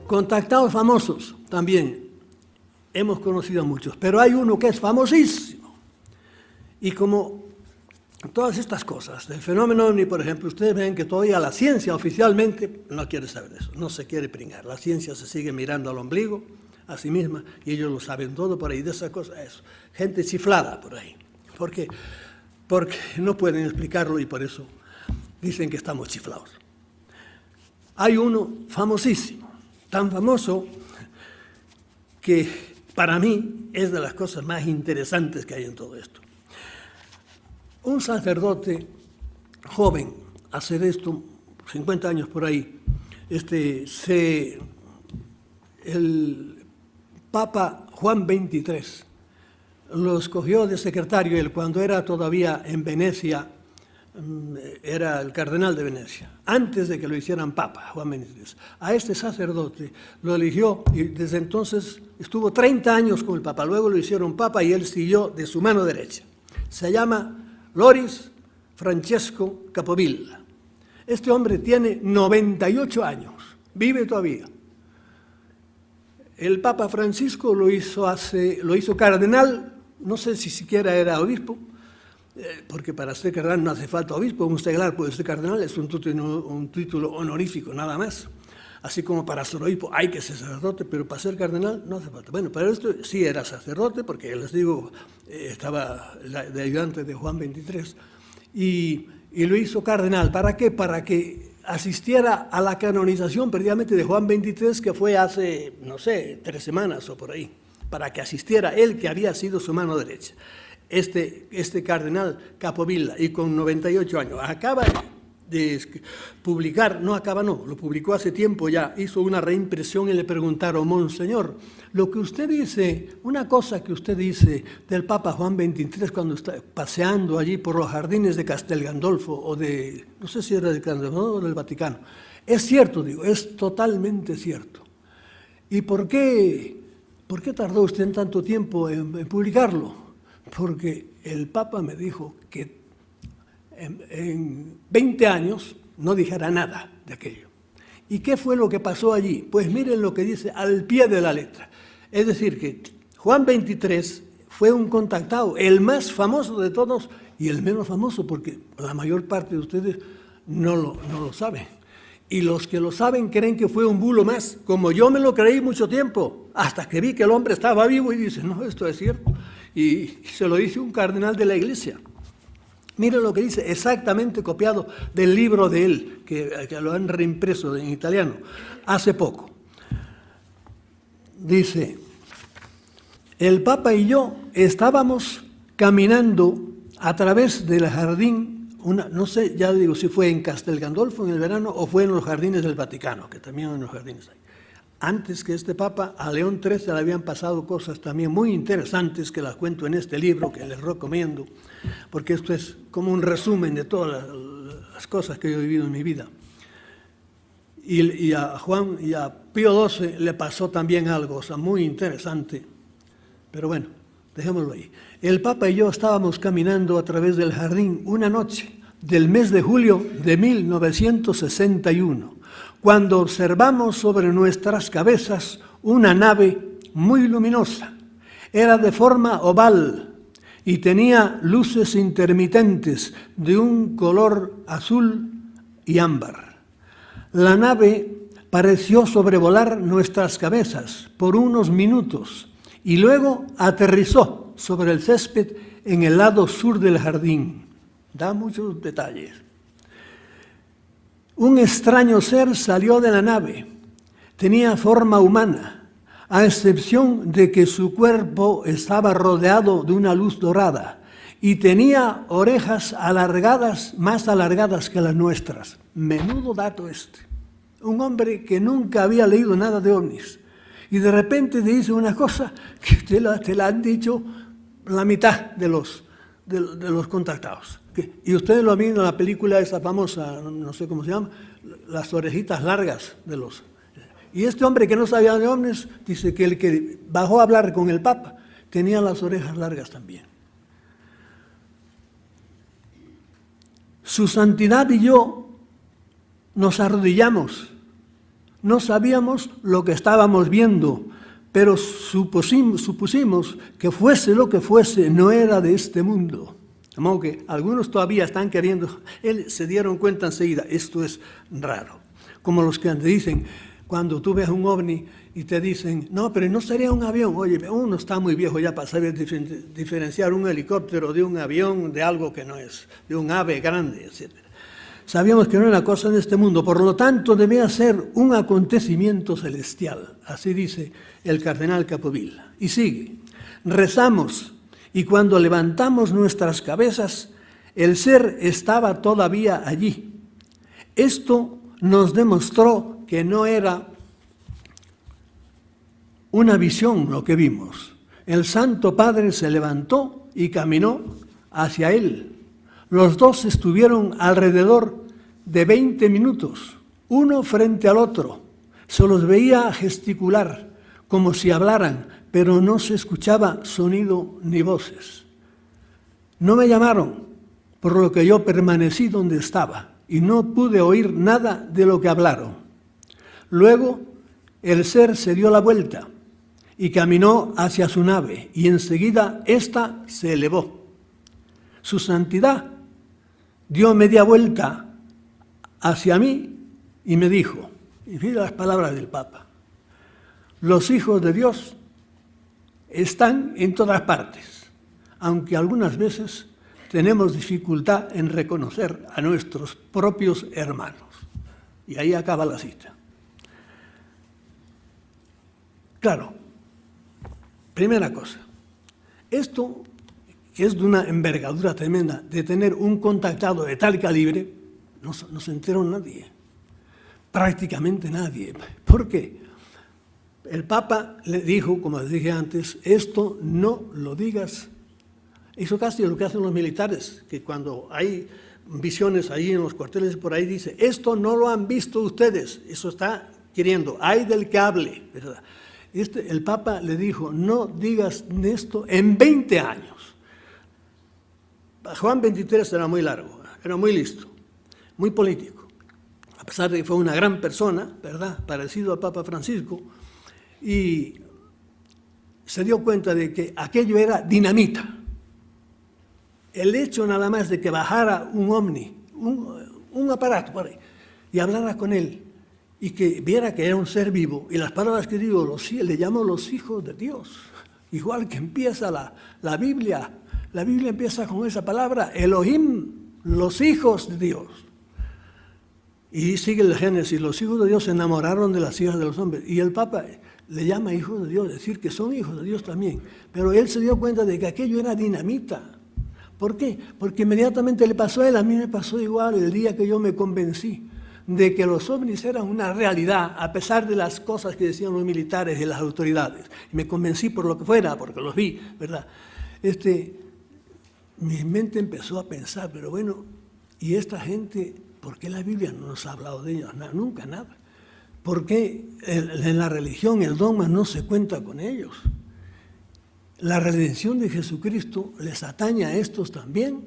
Contactados famosos también. Hemos conocido a muchos, pero hay uno que es famosísimo. Y como todas estas cosas del fenómeno OVNI, por ejemplo, ustedes ven que todavía la ciencia oficialmente no quiere saber de eso, no se quiere pringar. La ciencia se sigue mirando al ombligo, a sí misma, y ellos lo saben todo por ahí, de esa cosa, eso. Gente chiflada por ahí. ¿Por qué? Porque no pueden explicarlo y por eso dicen que estamos chiflados. Hay uno famosísimo, tan famoso que para mí es de las cosas más interesantes que hay en todo esto. Un sacerdote joven, hace de esto 50 años por ahí, el Papa Juan XXIII lo escogió de secretario, él cuando era todavía en Venecia, era el cardenal de Venecia, antes de que lo hicieran Papa, Juan XXIII. A este sacerdote lo eligió y desde entonces estuvo 30 años con el Papa, luego lo hicieron Papa y él siguió de su mano derecha. Se llama Loris Francesco Capovilla. Este hombre tiene 98 años, vive todavía. El Papa Francisco lo hizo cardenal, no sé si siquiera era obispo, porque para ser cardenal no hace falta obispo, un seglar puede ser cardenal, es un título honorífico nada más. Así como para ser obispo hay que ser sacerdote, pero para ser cardenal no hace falta. Bueno, pero esto sí era sacerdote, porque les digo, estaba de ayudante de Juan XXIII, y lo hizo cardenal. ¿Para qué? Para que asistiera a la canonización previamente de Juan XXIII, que fue hace, no sé, 3 semanas o por ahí, para que asistiera él, que había sido su mano derecha. Este cardenal Capovilla, y con 98 años, acaba de publicar, lo publicó hace tiempo ya, hizo una reimpresión y le preguntaron: Monseñor, lo que usted dice, una cosa que usted dice del Papa Juan XXIII cuando está paseando allí por los jardines de Castel Gandolfo, o de, no sé si era de Castel Gandolfo o del Vaticano, es cierto, digo, es totalmente cierto. ¿Y por qué tardó usted en tanto tiempo en publicarlo? Porque el Papa me dijo que en 20 años no dijera nada de aquello. ¿Y qué fue lo que pasó allí? Pues miren lo que dice al pie de la letra. Es decir, que Juan XXIII fue un contactado, el más famoso de todos y el menos famoso, porque la mayor parte de ustedes no lo saben. Y los que lo saben creen que fue un bulo más, como yo me lo creí mucho tiempo, hasta que vi que el hombre estaba vivo y dice: no, esto es cierto. Y se lo dice un cardenal de la Iglesia. Miren lo que dice, exactamente copiado del libro de él, que lo han reimpreso en italiano hace poco. Dice: el Papa y yo estábamos caminando a través del jardín, no sé, ya digo, si fue en Castel Gandolfo en el verano o fue en los jardines del Vaticano, que también en los jardines hay. Antes que este Papa, a León XIII le habían pasado cosas también muy interesantes que las cuento en este libro, que les recomiendo, porque esto es como un resumen de todas las cosas que yo he vivido en mi vida. Y a Juan y a Pío XII le pasó también algo, o sea, muy interesante, pero bueno, dejémoslo ahí. El Papa y yo estábamos caminando a través del jardín una noche del mes de julio de 1961, cuando observamos sobre nuestras cabezas una nave muy luminosa. Era de forma oval y tenía luces intermitentes de un color azul y ámbar. La nave pareció sobrevolar nuestras cabezas por unos minutos y luego aterrizó sobre el césped en el lado sur del jardín. Da muchos detalles. Un extraño ser salió de la nave. Tenía forma humana, a excepción de que su cuerpo estaba rodeado de una luz dorada y tenía orejas alargadas, más alargadas que las nuestras. Menudo dato este. Un hombre que nunca había leído nada de ovnis y de repente te dice una cosa que te la han dicho la mitad de los contactados. Y ustedes lo han visto en la película esa famosa, no sé cómo se llama, las orejitas largas de los... Y este hombre que no sabía de ovnis dice que el que bajó a hablar con el Papa tenía las orejas largas también. Su Santidad y yo nos arrodillamos No sabíamos lo que estábamos viendo, pero supusimos que fuese lo que fuese, no era de este mundo. De modo que algunos todavía están queriendo, se dieron cuenta enseguida, esto es raro. Como los que te dicen, cuando tú ves un ovni y te dicen, no, pero no sería un avión. Oye, uno está muy viejo ya para saber diferenciar un helicóptero de un avión, de algo que no es, de un ave grande, etc. Sabíamos que no era cosa de este mundo, por lo tanto debía ser un acontecimiento celestial, así dice el cardenal Capovilla. Y sigue, rezamos y cuando levantamos nuestras cabezas, el ser estaba todavía allí. Esto nos demostró que no era una visión lo que vimos. El Santo Padre se levantó y caminó hacia él. Los dos estuvieron alrededor de 20 minutos, uno frente al otro. Se los veía gesticular, como si hablaran, pero no se escuchaba sonido ni voces. No me llamaron, por lo que yo permanecí donde estaba y no pude oír nada de lo que hablaron. Luego el ser se dio la vuelta y caminó hacia su nave y enseguida ésta se elevó. Su santidad dio media vuelta hacia mí y me dijo, y mira las palabras del Papa, los hijos de Dios están en todas partes, aunque algunas veces tenemos dificultad en reconocer a nuestros propios hermanos. Y ahí acaba la cita. Claro, primera cosa, esto que es de una envergadura tremenda, de tener un contactado de tal calibre, no se enteró nadie, prácticamente nadie. ¿Por qué? El Papa le dijo, como les dije antes, esto no lo digas. Eso casi es lo que hacen los militares, que cuando hay visiones ahí en los cuarteles por ahí dice, esto no lo han visto ustedes, eso está queriendo, hay del que hable, ¿verdad? El Papa le dijo, no digas esto en 20 años. Juan XXIII era muy largo, era muy listo, muy político, a pesar de que fue una gran persona, ¿verdad?, parecido al Papa Francisco, y se dio cuenta de que aquello era dinamita. El hecho nada más de que bajara un ovni, un aparato por ahí, y hablara con él, y que viera que era un ser vivo, y las palabras que digo, le llamo los hijos de Dios, igual que empieza la Biblia. La Biblia empieza con esa palabra, Elohim, los hijos de Dios. Y sigue el Génesis, los hijos de Dios se enamoraron de las hijas de los hombres. Y el Papa le llama hijos de Dios, es decir, que son hijos de Dios también. Pero él se dio cuenta de que aquello era dinamita. ¿Por qué? Porque inmediatamente le pasó a él, a mí me pasó igual el día que yo me convencí de que los ovnis eran una realidad, a pesar de las cosas que decían los militares y las autoridades. Y me convencí por lo que fuera, porque los vi, ¿verdad? Mi mente empezó a pensar, pero bueno, ¿y esta gente, por qué la Biblia no nos ha hablado de ellos? Nunca nada. ¿Por qué en la religión, el dogma, no se cuenta con ellos? ¿La redención de Jesucristo les atañe a estos también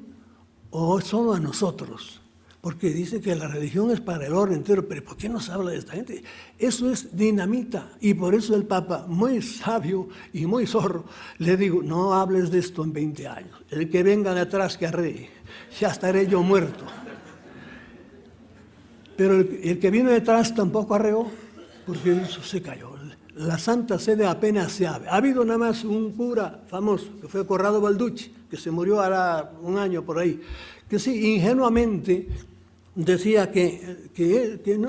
o solo a nosotros? Porque dice que la religión es para el orden entero, pero ¿por qué no se habla de esta gente? Eso es dinamita, y por eso el Papa, muy sabio y muy zorro, le digo, no hables de esto en 20 años. El que venga de atrás que arree, ya estaré yo muerto. Pero el que vino detrás tampoco arreó, porque eso se cayó. La Santa Sede apenas se abre. Ha habido nada más un cura famoso, que fue Corrado Balducci, que se murió hará un año por ahí, que sí, ingenuamente decía que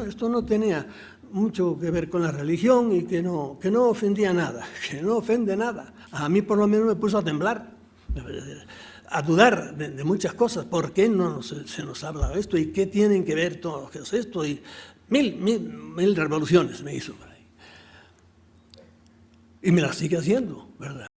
esto no tenía mucho que ver con la religión y que no ofendía nada, que no ofende nada. A mí por lo menos me puso a temblar, a dudar de muchas cosas. ¿Por qué no se nos habla de esto? ¿Y qué tienen que ver todo esto? Y mil revoluciones me hizo por ahí. Y me las sigue haciendo, ¿verdad?